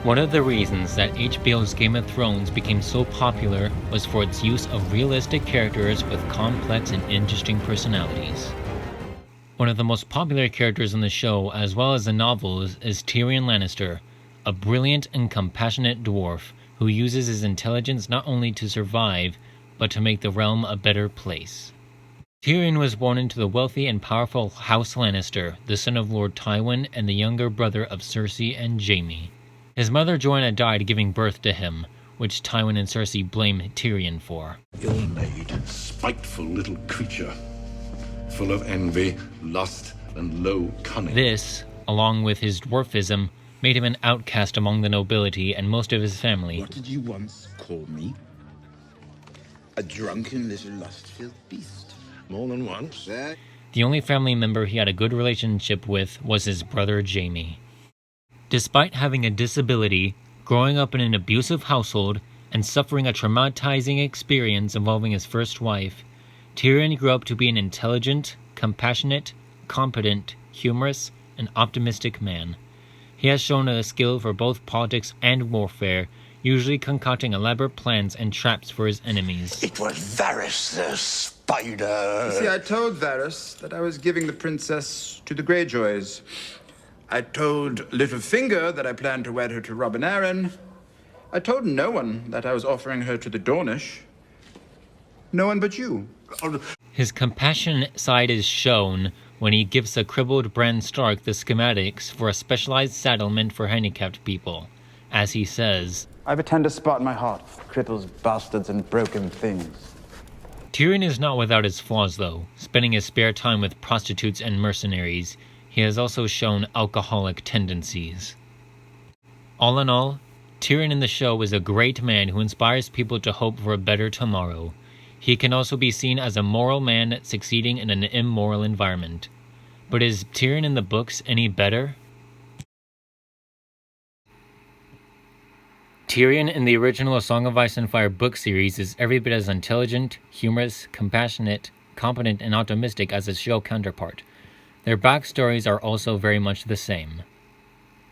One of the reasons that HBO's Game of Thrones became so popular was for its use of realistic characters with complex and interesting personalities. One of the most popular characters in the show, as well as the novels, is Tyrion Lannister, a brilliant and compassionate dwarf who uses his intelligence not only to survive, but to make the realm a better place. Tyrion was born into the wealthy and powerful House Lannister, the son of Lord Tywin and the younger brother of Cersei and Jaime. His mother Joanna died giving birth to him, which Tywin and Cersei blame Tyrion for. Ill-made, spiteful little creature, full of envy, lust, and low cunning. This, along with his dwarfism, made him an outcast among the nobility and most of his family. What did you once call me? A drunken little lust-filled beast. More than once. The only family member he had a good relationship with was his brother Jaime. Despite having a disability, growing up in an abusive household, and suffering a traumatizing experience involving his first wife, Tyrion grew up to be an intelligent, compassionate, competent, humorous, and optimistic man. He has shown a skill for both politics and warfare, usually concocting elaborate plans and traps for his enemies. It was Varys the spider. You see, I told Varys that I was giving the princess to the Greyjoys. I told Littlefinger that I planned to wed her to Robin Arryn. I told no one that I was offering her to the Dornish. No one but you. His compassionate side is shown when he gives a crippled Bran Stark the schematics for a specialized settlement for handicapped people. As he says, I have a tender spot in my heart for cripples, bastards, and broken things. Tyrion is not without his flaws though, spending his spare time with prostitutes and mercenaries. He has also shown alcoholic tendencies. All in all, Tyrion in the show is a great man who inspires people to hope for a better tomorrow. He can also be seen as a moral man succeeding in an immoral environment. But is Tyrion in the books any better? Tyrion in the original A Song of Ice and Fire book series is every bit as intelligent, humorous, compassionate, competent, and optimistic as his show counterpart. Their backstories are also very much the same.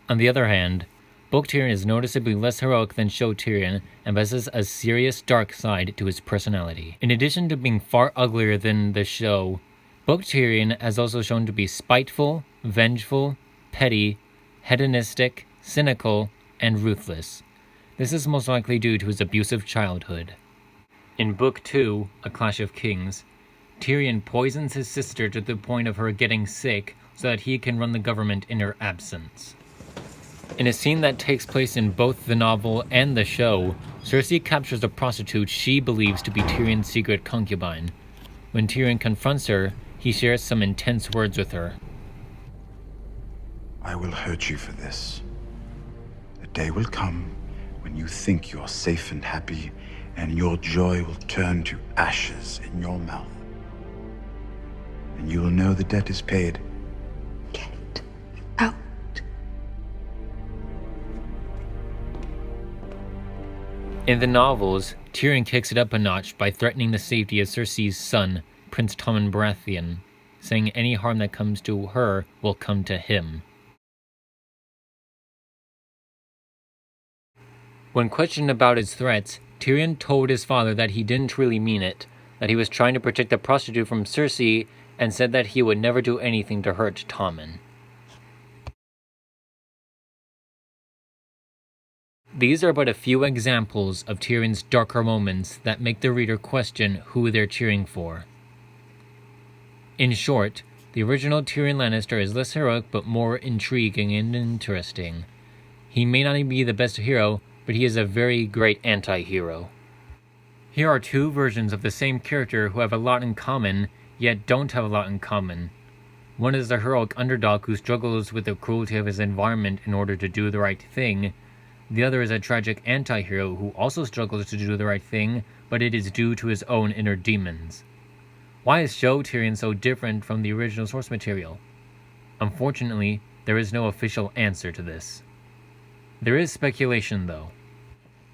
On the other hand, Book Tyrion is noticeably less heroic than show Tyrion and possesses a serious dark side to his personality. In addition to being far uglier than the show, Book Tyrion has also shown to be spiteful, vengeful, petty, hedonistic, cynical, and ruthless. This is most likely due to his abusive childhood. In Book 2, A Clash of Kings, Tyrion poisons his sister to the point of her getting sick so that he can run the government in her absence. In a scene that takes place in both the novel and the show, Cersei captures a prostitute she believes to be Tyrion's secret concubine. When Tyrion confronts her, he shares some intense words with her. I will hurt you for this. The day will come when you think you're safe and happy, and your joy will turn to ashes in your mouth. And you will know the debt is paid. Get out. In the novels, Tyrion kicks it up a notch by threatening the safety of Cersei's son, Prince Tommen Baratheon, saying any harm that comes to her will come to him. When questioned about his threats, Tyrion told his father that he didn't really mean it, that he was trying to protect the prostitute from Cersei, and said that he would never do anything to hurt Tommen. These are but a few examples of Tyrion's darker moments that make the reader question who they're cheering for. In short, the original Tyrion Lannister is less heroic but more intriguing and interesting. He may not be the best hero, but he is a very great anti-hero. Here are two versions of the same character who have a lot in common, yet don't have a lot in common. One is the heroic underdog who struggles with the cruelty of his environment in order to do the right thing. The other is a tragic anti-hero who also struggles to do the right thing, but it is due to his own inner demons. Why is show Tyrion so different from the original source material? Unfortunately, there is no official answer to this. There is speculation though.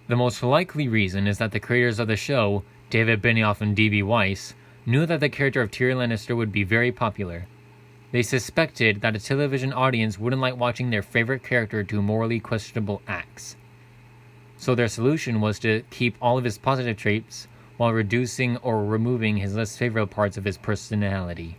The most likely reason is that the creators of the show, David Benioff and D.B. Weiss, knew that the character of Tyrion Lannister would be very popular. They suspected that a television audience wouldn't like watching their favorite character do morally questionable acts. So their solution was to keep all of his positive traits while reducing or removing his less favorable parts of his personality.